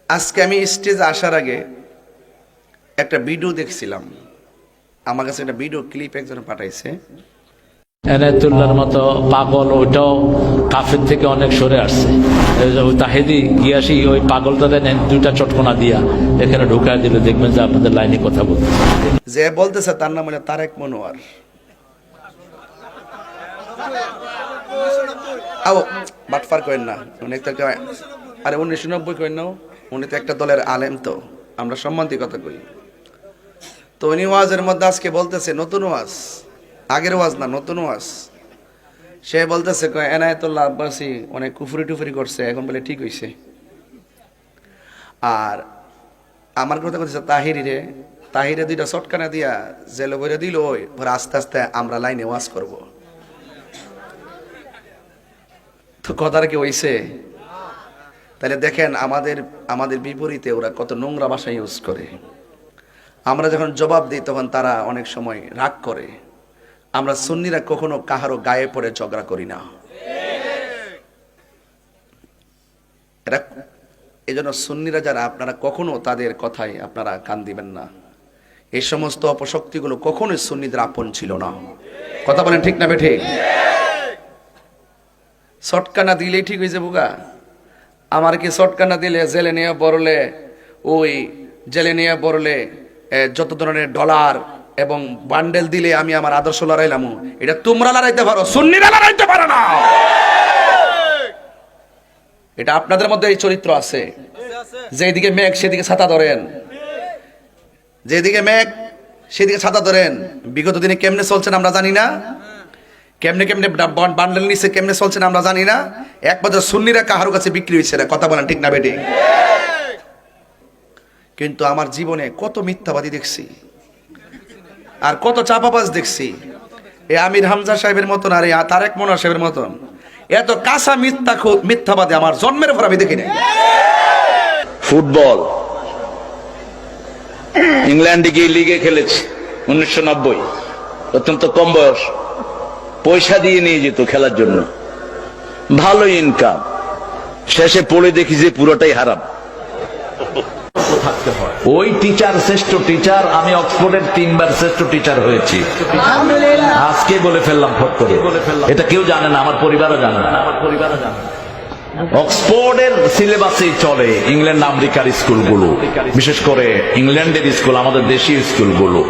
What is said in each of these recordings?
আজকে আমি স্টেজে আসার আগে একটা ভিডিও দেখছিলাম, আমার কাছে একটা ভিডিও ক্লিপ একজন পাঠাইছে। এনায়েতুল্লাহর মতো পাগল ওইটাও কাফের থেকে অনেক সরে আসছে। ওই তাহেদি গিয়াসি ওই পাগলটা দেন দুইটা চটকনা দিয়া এখানে ঢুকায় দিলে দেখবেন যে আপনাদের লাইনে কথা বলতে যে বলতেছে তার নাম হলো তারেক মনোয়ার। আও বাটফার করেন না, উনি তো আরে 1990 করেন না, উনি তো একটা দলের আলেম, তো আমরা সম্মানিত কথা কই। তো উনি ওয়াজের মধ্যে আজকে বলতেছে নতুন ওয়াজ, আগের ওয়াজ না, নতুন ওয়াজ। সে বলতেছে এনায়েতুল্লাহ আব্বাসী অনেক কুফরি টুফরি করছে, এখন বলে ঠিক হইছে। আর আমার কথা বলতেছে তাহিরে দুইটা চটকানা দিয়া জেলে বইরে দিল, ওই আস্তে আস্তে আমরা লাইনে ওয়াজ করব। তো কথাটা কি হইছে? তাহলে দেখেন আমাদের বিপরীতে ওরা কত নোংরা ভাষা ইউজ করে। আমরা যখন জবাব দিই তখন তারা অনেক সময় রাগ করে। আমরা সুন্নিরা কখনো কাহারও গায়ে পড়ে ঝগড়া করি না। এটা এজন্য সুন্নিরা যারা, আপনারা কখনো তাদের কথায় আপনারা কান দিবেন না। এই সমস্ত অপশক্তিগুলো কখনোই সুন্নিদের আপন ছিল না। কথা বলেন ঠিক না বেঠিক? শটকানা দিলেই ঠিক হয়েছে বুগা? আমার কি শটকানা দিলে জেলে নিয়ে বড়লে, ওই জেলে নিয়ে বড়লে যত ধরনের ডলার এবং বান্ডেল দিলে আমি আমার আদর্শ লড়াইলাম? এটা তোমরা লড়াইতে পারো, সুন্নিরা লড়াইতে পারো না। এটা আপনাদের মধ্যে এই চরিত্র আছে, যেদিকে মেঘ সেদিকে ছাতা ধরেন, যেদিকে মেঘ সেদিকে ছাতা ধরেন। বিগত দিনে কেমনে চলছেন আমরা জানি না, কেমনে কেমনে বান্ডেল নিচ্ছে কেমনে চলছেন আমরা জানি না। এক বছর সুন্নিরা কাহার কাছে বিক্রি হয়েছে না। কথা বলেন ঠিক না বেটি? কিন্তু আমার জীবনে কত মিথ্যাবাদী দেখছি আর কত চাপাবাজ দেখছি। এই আমির হামজা সাহেবের মতন আর এই তারেক মনোয়ার সাহেবের মতন এত কাঁচা মিথ্যাবাদী আমার জন্মের পর আমি দেখি নাই। ফুটবল ইংল্যান্ডে গিয়ে লিগে খেলেছে 1990, অত্যন্ত কম বয়স, পয়সা দিয়ে নিয়ে যেত খেলার জন্য, ভালো ইনকাম। শেষে পড়ে দেখি যে পুরোটাই হারাম। ওই টিচার শ্রেষ্ঠ টিচার, আমি অক্সফোর্ডের 3 বার শ্রেষ্ঠ টিচার হয়েছি। আজকে বলে ফেললাম ফট করে, এটা কেউ জানে না, আমার পরিবারও জানে না। অক্সফোর্ডের সিলেবাসেই চলে ইংল্যান্ড আমেরিকার স্কুলগুলো, বিশেষ করে ইংল্যান্ডের স্কুল, আমাদের দেশীয় স্কুলগুলো।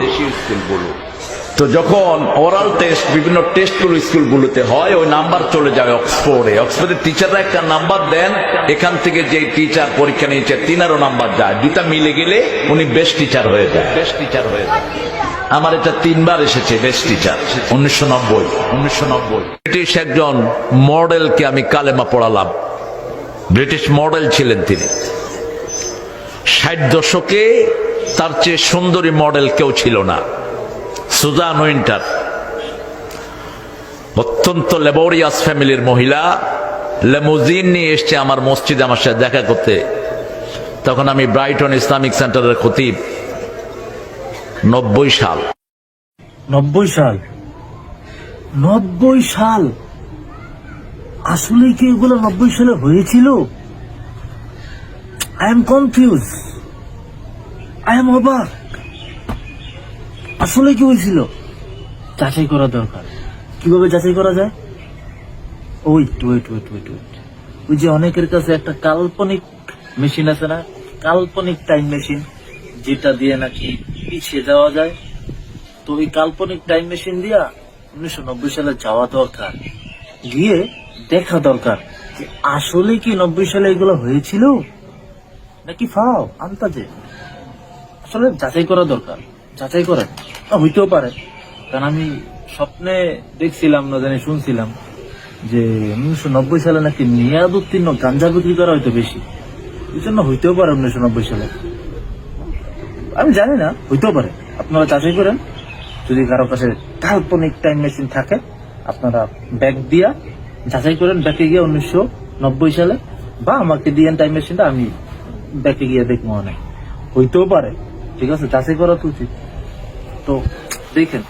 তো যখন ওরাল টেস্ট, বিভিন্ন টেস্টগুলো স্কুলগুলোতে হয়, ওই নাম্বার চলে যায় অক্সফোর্ডে। অক্সফোর্ডের টিচাররা একটা নাম্বার দেন, এখান থেকে যে টিচার পরীক্ষা নিয়েছে 3 নাম্বার যায়, দুটা মিলে গেলে উনি বেস্ট টিচার হয়ে যায়। আমার এটা 3 বার এসেছে বেস্ট টিচার, 1990। ব্রিটিশ একজন মডেলকে আমি কালেমা পড়ালাম। ব্রিটিশ মডেল ছিলেন তিনি। 60 দশকে তার চেয়ে সুন্দরী মডেল কেউ ছিল না। সুজান উইন্টার, অত্যন্ত লেবোরিয়াস ফ্যামিলির মহিলা, লেমুজিন নিয়ে এসছে আমার মসজিদে আমার সাথে দেখা করতে। তখন আমি ব্রাইটন ইসলামিক সেন্টারের খতিব। 90 সাল। 90 সাল আসলে কি এগুলো 90 সালে হয়েছিল? I am confuse, I am অবাক। আসলে কি হয়েছিল? যাচাই করা দরকার। কিভাবে যাচাই করা যায়? ওয়েট, ওই যে অনেকের কাছে একটা কাল্পনিক মেশিন আছে না, কাল্পনিক টাইম মেশিন, যেটা দিয়ে নাকি পিছিয়ে যাওয়া যায়। তো ওই কাল্পনিক টাইম মেশিন দিয়া 1990 সালে যাওয়া দরকার, গিয়ে দেখা দরকার যে আসলে কি 90 সালে এগুলো হয়েছিল নাকি ফাও আন্তাজে। আসলে যাচাই করা দরকার। যাচাই করেন, হইতেও পারে, কারণ আমি স্বপ্নে দেখছিলাম, না জানি শুনছিলাম যে 1990 সালে নাকি মেয়াদ উত্তীর্ণ গাঞ্জা বিক্রি করা হয়তো বেশি, এই জন্য হইতেও পারে 1990 সালে। আমি জানি না, হইতেও পারে। আপনারা যাচাই করেন। যদি কারো কাছে কাল্পনিক টাইম মেশিন থাকে, আপনারা ব্যাগ দিয়া যাচাই করেন, ব্যাকে গিয়ে 1990 সালে, বা আমাকে দিয়েন টাইম মেশিনটা, আমি ব্যাকে গিয়ে দেখবো। অনেক হইতেও পারে, ঠিক আছে, যাচাই করা তো উচিত। তো দেখেন।